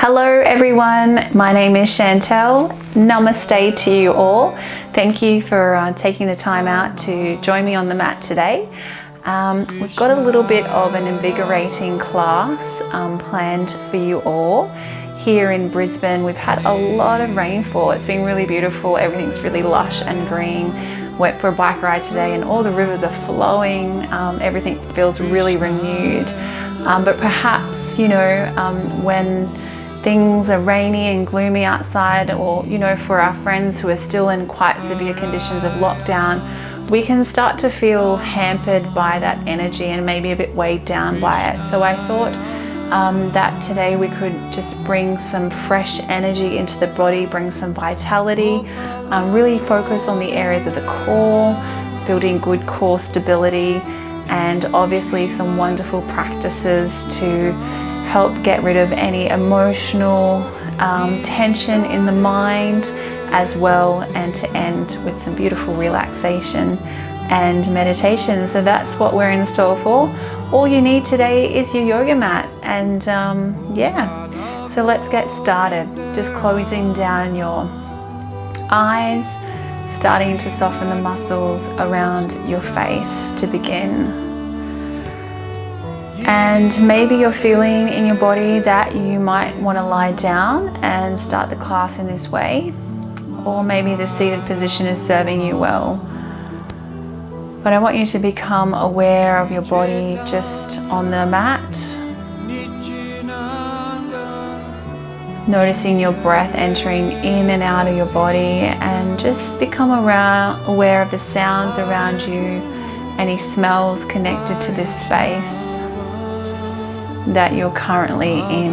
Hello everyone, my name is Chantel. Namaste to you all. Thank you for taking the time out to join me on the mat today. We've got a little bit of an invigorating class planned for you all here in Brisbane. We've had a lot of rainfall. It's been really beautiful. Everything's really lush and green. Went for a bike ride today and all the rivers are flowing. Everything feels really renewed. But perhaps, when things are rainy and gloomy outside, or for our friends who are still in quite severe conditions of lockdown, we can start to feel hampered by that energy and maybe a bit weighed down by it. So I thought that today we could just bring some fresh energy into the body, bring some vitality, really focus on the areas of the core, building good core stability, and obviously some wonderful practices to help get rid of any emotional tension in the mind as well, and to end with some beautiful relaxation and meditation. So that's what we're in store for. All you need today is your yoga mat, and so let's get started. Just closing down your eyes, starting to soften the muscles around your face to begin. And maybe you're feeling in your body that you might want to lie down and start the class in this way, or maybe the seated position is serving you well. But I want you to become aware of your body just on the mat, noticing your breath entering in and out of your body, and just become aware of the sounds around you, any smells connected to this space that you're currently in.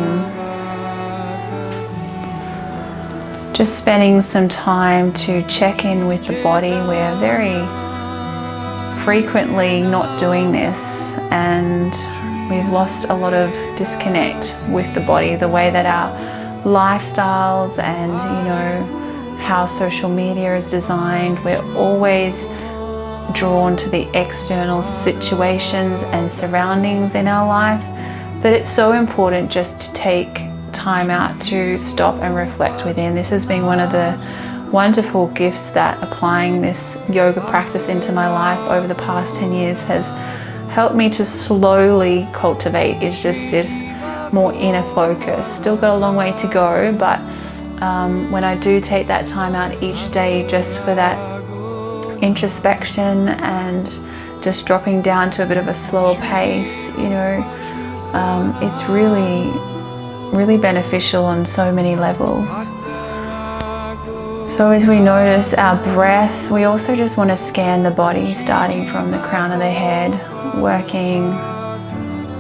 Just spending some time to check in with the body. We're very frequently not doing this, and we've lost a lot of disconnect with the body, the way that our lifestyles and how social media is designed. We're always drawn to the external situations and surroundings in our life, but it's so important just to take time out to stop and reflect within. This has been one of the wonderful gifts that applying this yoga practice into my life over the past 10 years has helped me to slowly cultivate, is just this more inner focus. Still got a long way to go, but when I do take that time out each day just for that introspection and just dropping down to a bit of a slower pace, it's really beneficial on so many levels. So as we notice our breath, we also just want to scan the body, starting from the crown of the head, working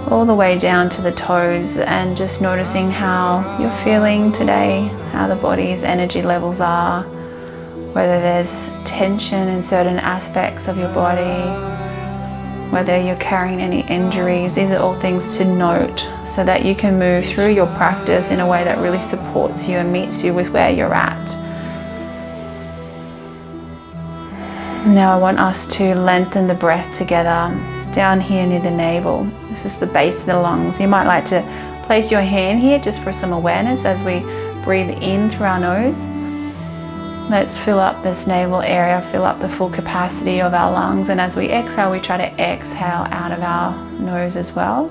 all the way down to the toes, and just noticing how you're feeling today, how the body's energy levels are, whether there's tension in certain aspects of your body, whether you're carrying any injuries. These are all things to note so that you can move through your practice in a way that really supports you and meets you with where you're at. Now I want us to lengthen the breath together down here near the navel. This is the base of the lungs. You might like to place your hand here just for some awareness as we breathe in through our nose. Let's fill up this navel area, fill up the full capacity of our lungs, and as we exhale, we try to exhale out of our nose as well.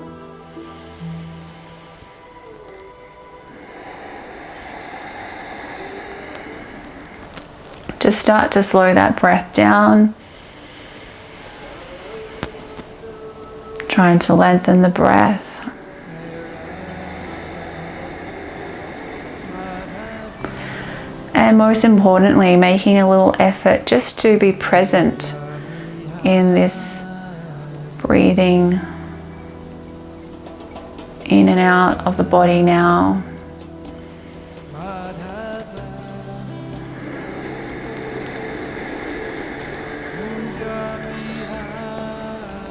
Just start to slow that breath down, trying to lengthen the breath. And most importantly, making a little effort just to be present in this breathing in and out of the body now.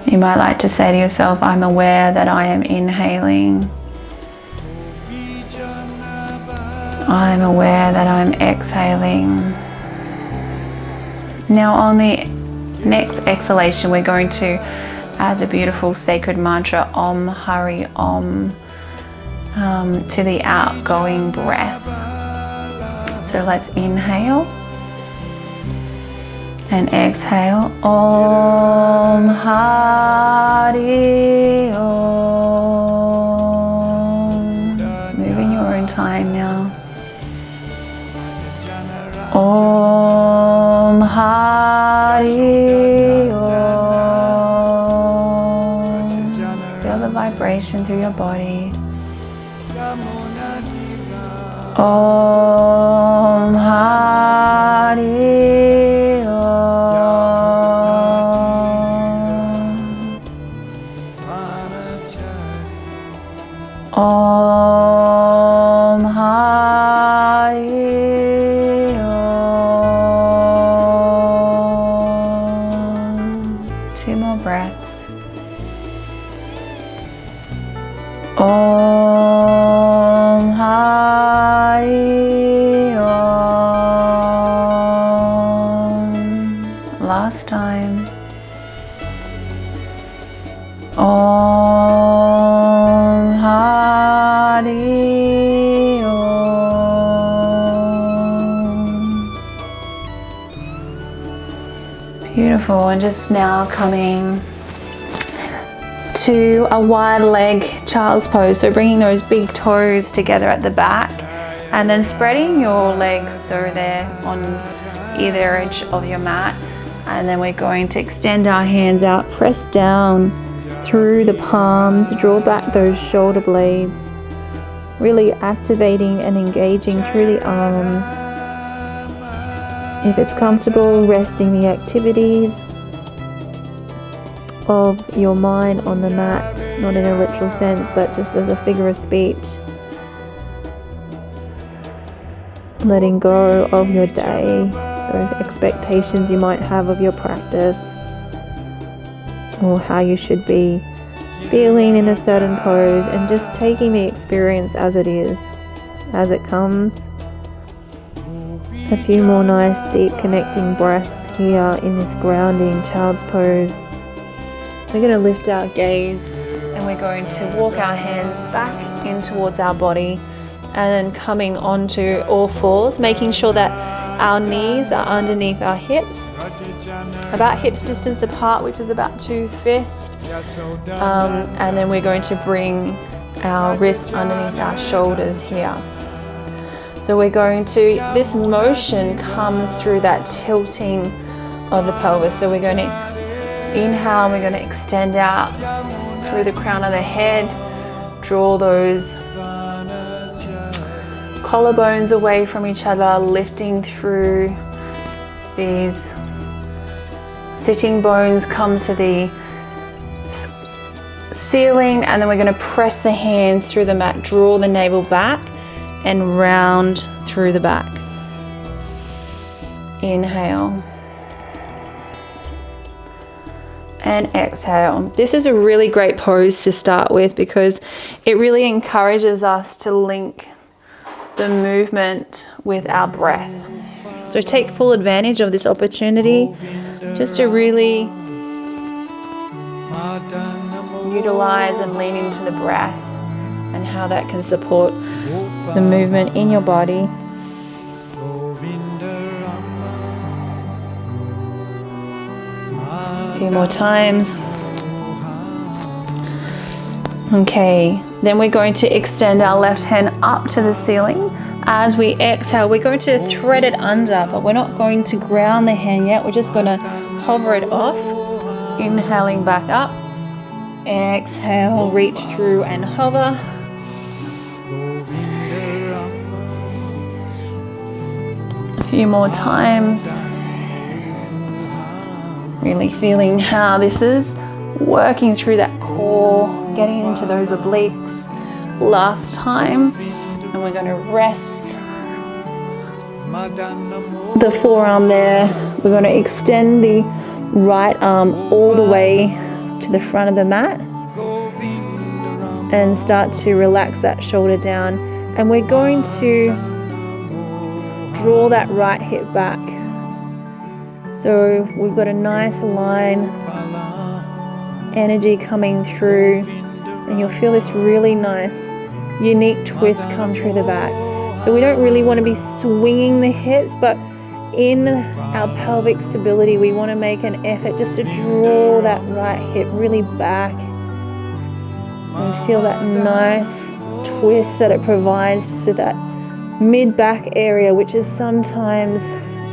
You might like to say to yourself, I'm aware that I am inhaling. I'm aware that I'm exhaling. Now on the next exhalation, we're going to add the beautiful sacred mantra Aum Hari Aum. to the outgoing breath. So let's inhale and exhale. Aum Hari Aum. Move in your own time now. Aum Hari Aum. Feel the vibration through your body. Aum Hari Aum. Aum Hari Aum. 2 more breaths. Aum Hari Aum. Last time. Aum Hari Aum. Beautiful. And just now coming to a wide leg child's pose. So bringing those big toes together at the back and then spreading your legs so they're on either edge of your mat. And then we're going to extend our hands out, press down through the palms, draw back those shoulder blades, really activating and engaging through the arms. If it's comfortable, resting the activities of your mind on the mat, not in a literal sense, but just as a figure of speech. Letting go of your day, those expectations you might have of your practice, or how you should be feeling in a certain pose, and just taking the experience as it is, as it comes. A few more nice deep connecting breaths here in this grounding child's pose. We're going to lift our gaze and we're going to walk our hands back in towards our body and then coming onto all fours, making sure that our knees are underneath our hips, about hips distance apart, which is about 2 fists. And then we're going to bring our wrists underneath our shoulders here. So we're going to, this motion comes through that tilting of the pelvis. So we're going to inhale, we're going to extend out through the crown of the head, draw those collarbones away from each other, lifting through these sitting bones, come to the ceiling, and then we're going to press the hands through the mat, draw the navel back and round through the back. Inhale. And exhale. This is a really great pose to start with because it really encourages us to link the movement with our breath. So take full advantage of this opportunity just to really utilize and lean into the breath and how that can support the movement in your body. A few more times. Okay, then we're going to extend our left hand up to the ceiling. As we exhale, we're going to thread it under, but we're not going to ground the hand yet. We're just going to hover it off. Inhaling back up. Exhale, reach through and hover. A few more times. Really feeling how this is working through that core, getting into those obliques. Last time. And we're going to rest the forearm there. We're going to extend the right arm all the way to the front of the mat and start to relax that shoulder down. And we're going to draw that right hip back. So we've got a nice line, energy coming through, and you'll feel this really nice unique twist come through the back. So we don't really want to be swinging the hips, but in our pelvic stability, we want to make an effort just to draw that right hip really back and feel that nice twist that it provides to that mid-back area, which is sometimes,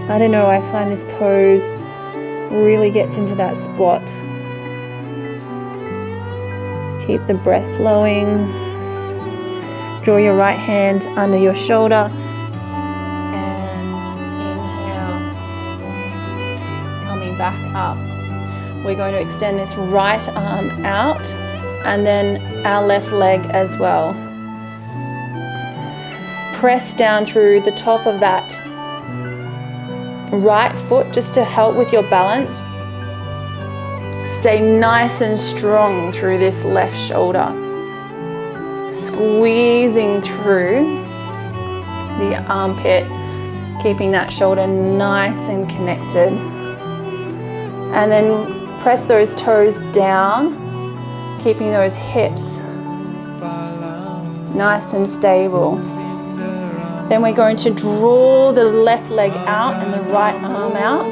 I don't know, I find this pose really gets into that spot. Keep the breath flowing. Draw your right hand under your shoulder and inhale, coming back up. We're going to extend this right arm out and then our left leg as well. Press down through the top of that right foot just to help with your balance. Stay nice and strong through this left shoulder. Squeezing through the armpit, keeping that shoulder nice and connected. And then press those toes down, keeping those hips nice and stable. Then we're going to draw the left leg out and the right arm out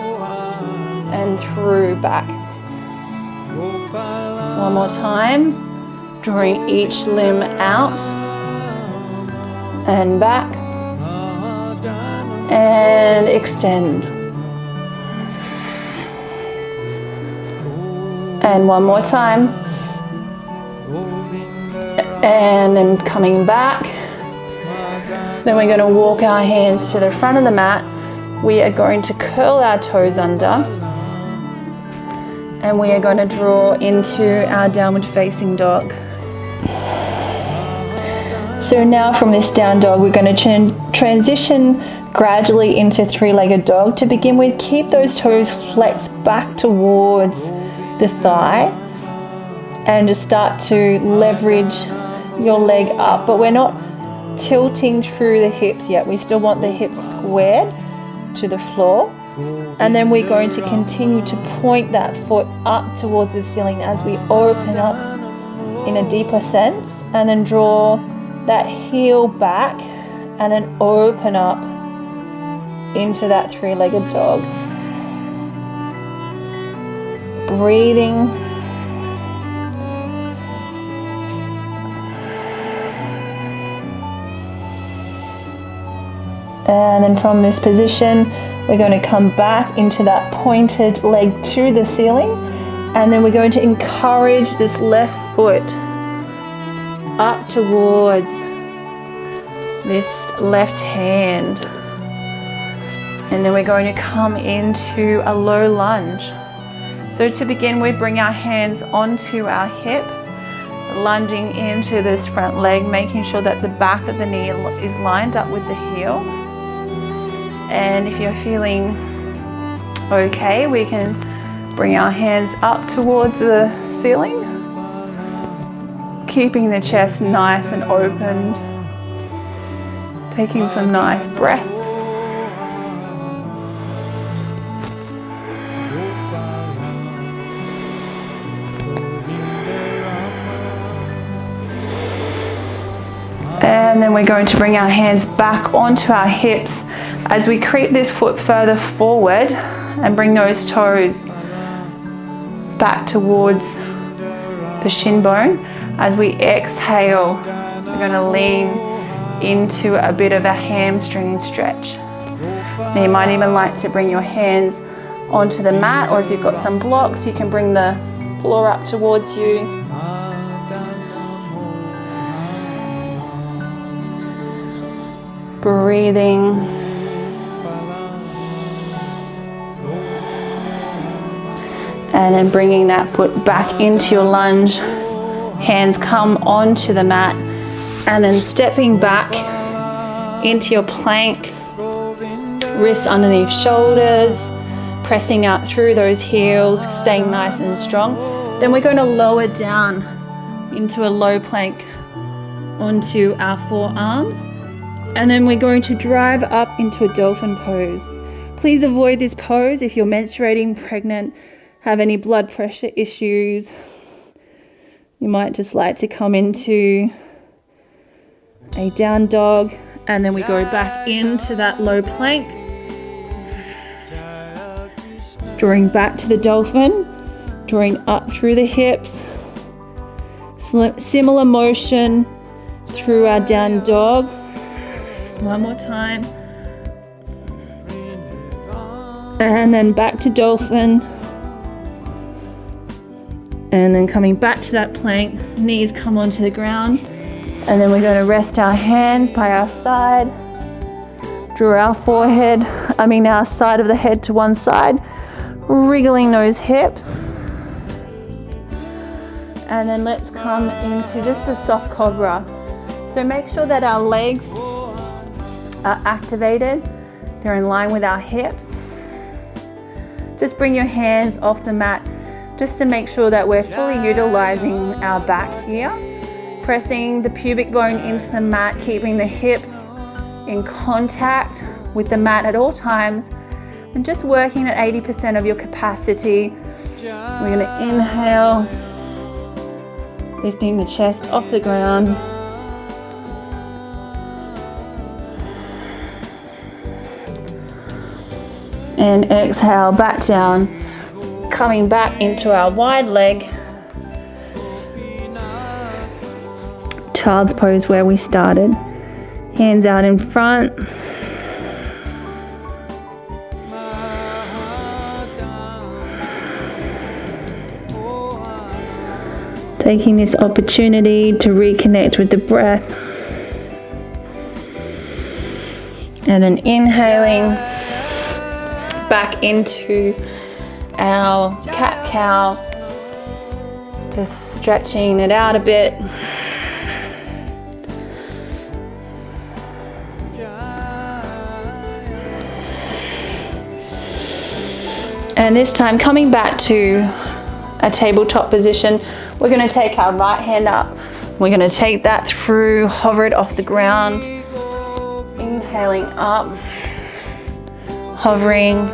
and through back. One more time. Drawing each limb out and back and extend. And one more time. And then coming back. Then we're going to walk our hands to the front of the mat. We are going to curl our toes under. And we are going to draw into our downward facing dog. So now from this down dog, we're going to transition gradually into three-legged dog. To begin with, keep those toes flexed back towards the thigh and just start to leverage your leg up. But we're not tilting through the hips yet. We still want the hips squared to the floor. And then we're going to continue to point that foot up towards the ceiling as we open up in a deeper sense, and then draw that heel back and then open up into that three-legged dog. Breathing. And then from this position, we're going to come back into that pointed leg to the ceiling, and then we're going to encourage this left foot up towards this left hand. And then we're going to come into a low lunge. So to begin with, bring our hands onto our hip, lunging into this front leg, making sure that the back of the knee is lined up with the heel. And if you're feeling okay, we can bring our hands up towards the ceiling, keeping the chest nice and opened, taking some nice breaths. And then we're going to bring our hands back onto our hips as we creep this foot further forward and bring those toes back towards the shin bone. As we exhale, we're going to lean into a bit of a hamstring stretch. Now you might even like to bring your hands onto the mat, or if you've got some blocks, you can bring the floor up towards you. Breathing. And then bringing that foot back into your lunge. Hands come onto the mat. And then stepping back into your plank. Wrists underneath shoulders. Pressing out through those heels, staying nice and strong. Then we're going to lower down into a low plank onto our forearms. And then we're going to drive up into a dolphin pose. Please avoid this pose if you're menstruating, pregnant, have any blood pressure issues. You might just like to come into a down dog, and then we go back into that low plank, drawing back to the dolphin, drawing up through the hips, similar motion through our down dog. One more time, and then back to dolphin, and then coming back to that plank, knees come onto the ground. And then we're going to rest our hands by our side, draw our our side of the head to one side, wriggling those hips. And then let's come into just a soft cobra. So make sure that our legs are activated, they're in line with our hips. Just bring your hands off the mat just to make sure that we're fully utilizing our back here. Pressing the pubic bone into the mat, keeping the hips in contact with the mat at all times, and just working at 80% of your capacity. We're going to inhale, lifting the chest off the ground. And exhale, back down, coming back into our wide leg. Child's pose where we started. Hands out in front. Taking this opportunity to reconnect with the breath. And then inhaling back into our cat-cow. Just stretching it out a bit. And this time, coming back to a tabletop position, we're going to take our right hand up. We're going to take that through, hover it off the ground. Inhaling up, hovering.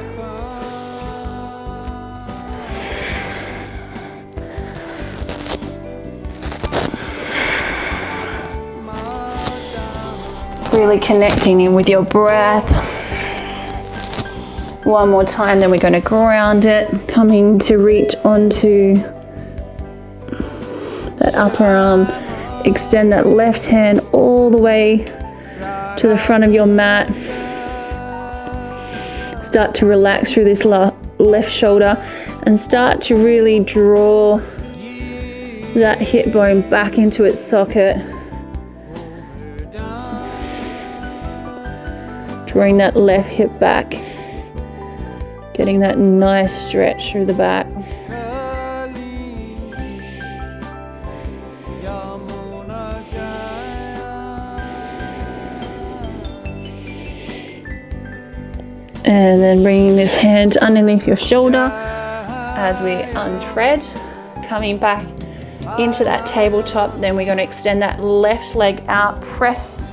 Really connecting in with your breath. One more time, then we're going to ground it, coming to reach onto that upper arm. Extend that left hand all the way to the front of your mat. Start to relax through this left shoulder and start to really draw that hip bone back into its socket. Drawing that left hip back. Getting that nice stretch through the back. And then bringing this hand underneath your shoulder as we unthread. Coming back into that tabletop. Then we're going to extend that left leg out. Press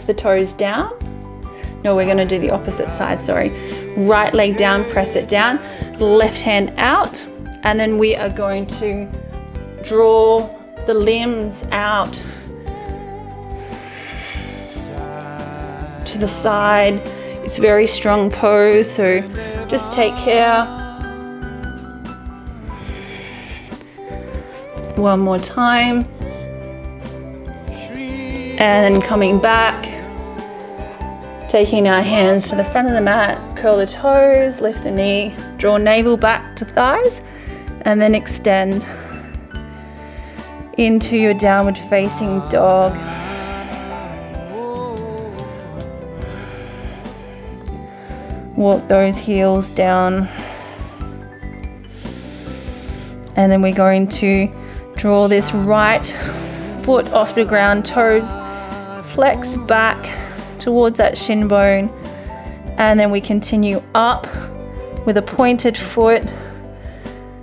the toes down. No, we're going to do the opposite side, sorry. Right leg down, press it down. Left hand out. And then we are going to draw the limbs out to the side. It's a very strong pose, so just take care. One more time. And then coming back. Taking our hands to the front of the mat, curl the toes, lift the knee, draw navel back to thighs, and then extend into your downward facing dog. Walk those heels down. And then we're going to draw this right foot off the ground, toes flex back towards that shin bone, and then we continue up with a pointed foot,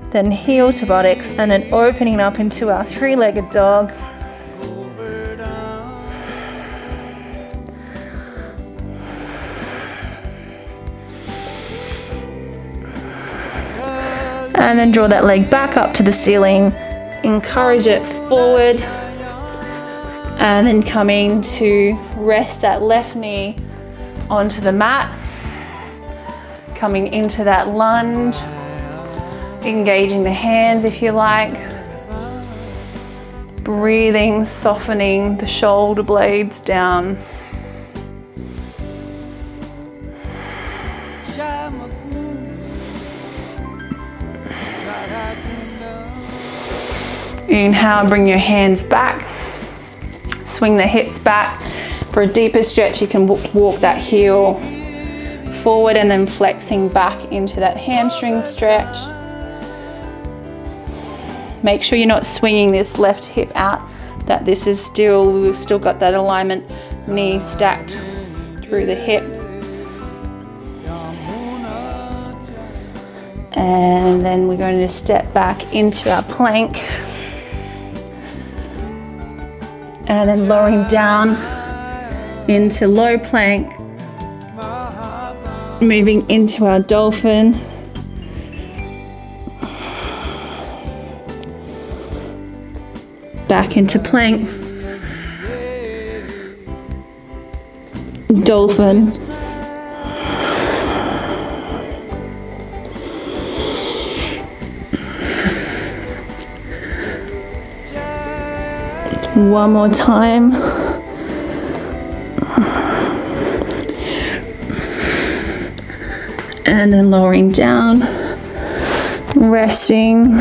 then heel to buttocks, and then opening up into our three-legged dog. And then draw that leg back up to the ceiling, encourage it forward, and then coming to rest that left knee onto the mat, coming into that lunge, engaging the hands if you like, breathing, softening the shoulder blades down. Inhale, bring your hands back, swing the hips back. For a deeper stretch, you can walk that heel forward and then flexing back into that hamstring stretch. Make sure you're not swinging this left hip out, that this is still, we've still got that alignment, knee stacked through the hip. And then we're going to step back into our plank. And then lowering down into low plank, moving into our dolphin. Back into plank, dolphin, one more time. And then lowering down, resting.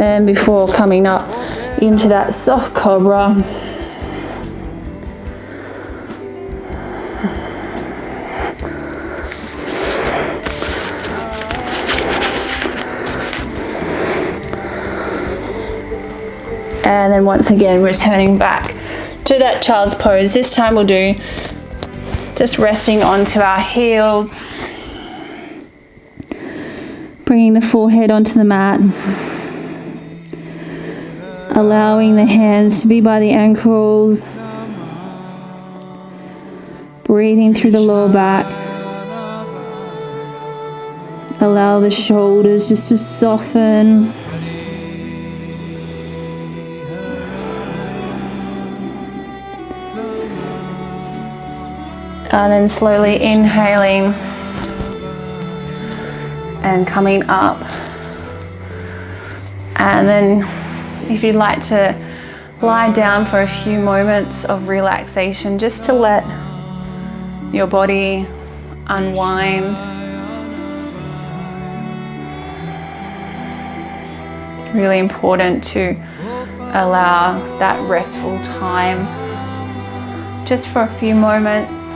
And before coming up into that soft cobra. And then once again, returning back to that child's pose. This time we'll do just resting onto our heels, bringing the forehead onto the mat, allowing the hands to be by the ankles, breathing through the lower back. Allow the shoulders just to soften. And then slowly inhaling and coming up. And then if you'd like to lie down for a few moments of relaxation, just to let your body unwind. Really important to allow that restful time just for a few moments.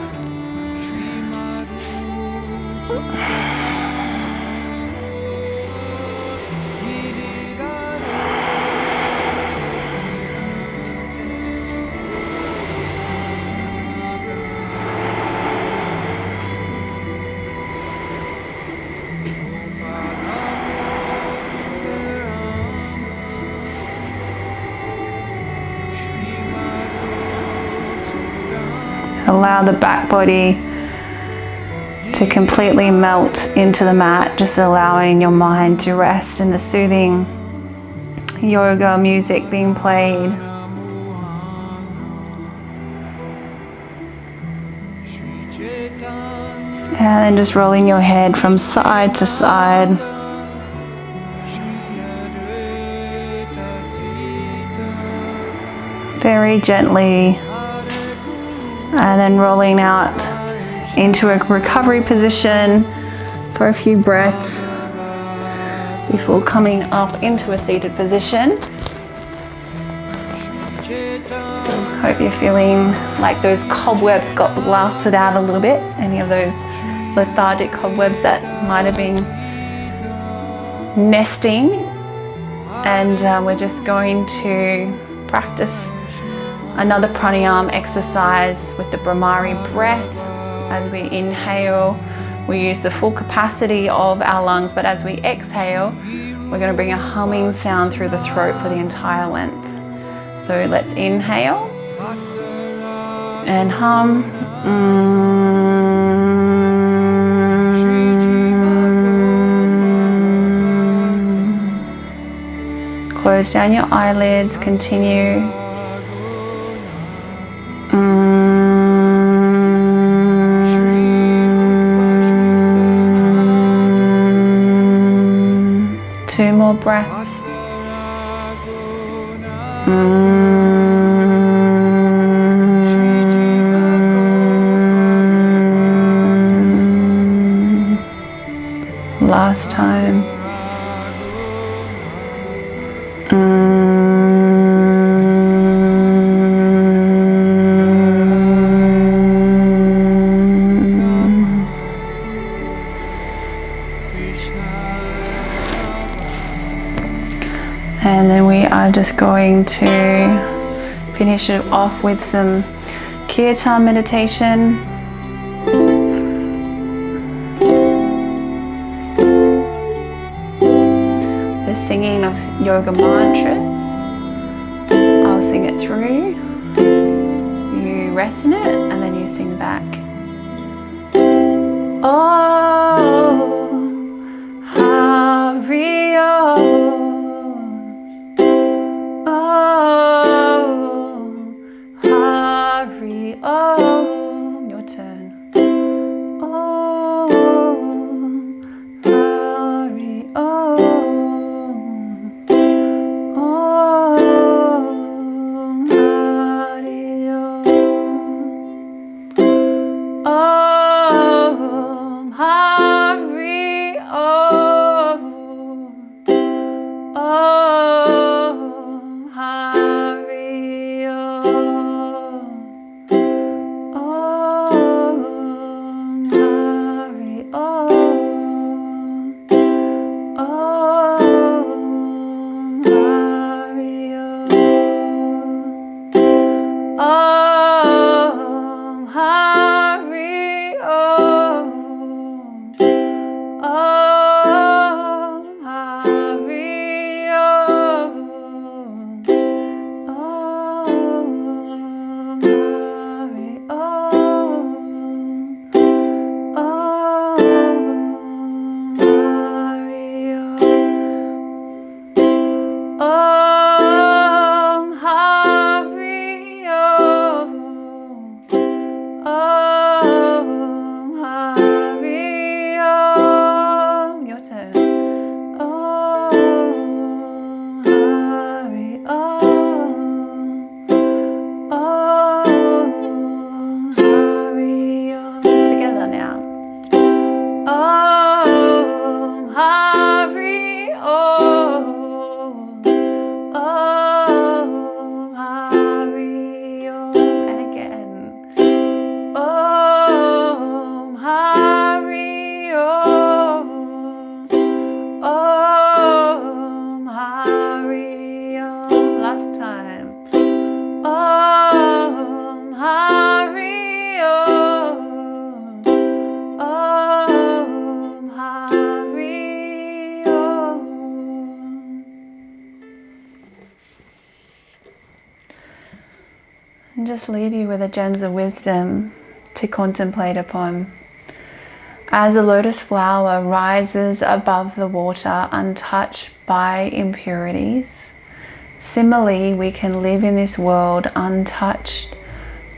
Allow the back body to completely melt into the mat, just allowing your mind to rest in the soothing yoga music being played. And then just rolling your head from side to side. Very gently. And then rolling out into a recovery position for a few breaths before coming up into a seated position. Hope you're feeling like those cobwebs got blasted out a little bit. Any of those lethargic cobwebs that might have been nesting. And we're just going to practice another pranayama exercise with the Brahmari breath. As we inhale, we use the full capacity of our lungs, but as we exhale, we're going to bring a humming sound through the throat for the entire length. So let's inhale and hum. Close down your eyelids, continue. Two more breaths. Last time. And then we are just going to finish it off with some kirtan meditation. The singing of yoga mantras. I'll sing it through. You rest in it and then you sing back. Aum Hari Aum. Aum Hari Aum. Your turn. Aum Hari Aum. Aum Hari Aum. Aum Hari Aum. Aum Hari Aum. Aum Hari Aum. Aum Hari Aum. Aum Hari Aum. Aum Hari Aum. Aum Hari Aum. Aum Hari Aum. Aum Hari Aum. Aum Hari Aum. Your turn. Aum Hari Aum. Aum Hari Aum. Together now. Aum Hari Aum. Aum Hari Aum. And again. Aum Hari Aum. Aum Hari Aum. Last time. Aum Hari Aum. Aum Hari Aum. And just leave you with a gems of wisdom to contemplate upon. As a lotus flower rises above the water untouched by impurities, similarly we can live in this world untouched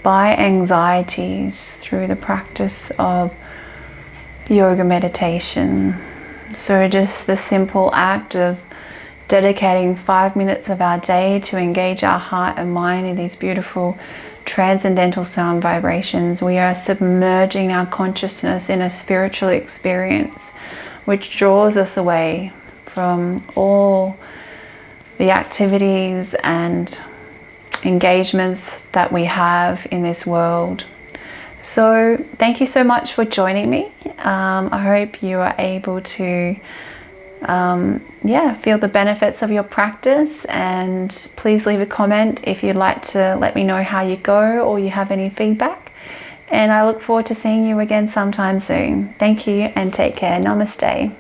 by anxieties through the practice of yoga meditation. So just the simple act of dedicating 5 minutes of our day to engage our heart and mind in these beautiful transcendental sound vibrations, we are submerging our consciousness in a spiritual experience which draws us away from all the activities and engagements that we have in this world. So thank you so much for joining me. I hope you are able to feel the benefits of your practice, and please leave a comment if you'd like to let me know how you go or you have any feedback. And I look forward to seeing you again sometime soon. Thank you and take care. Namaste.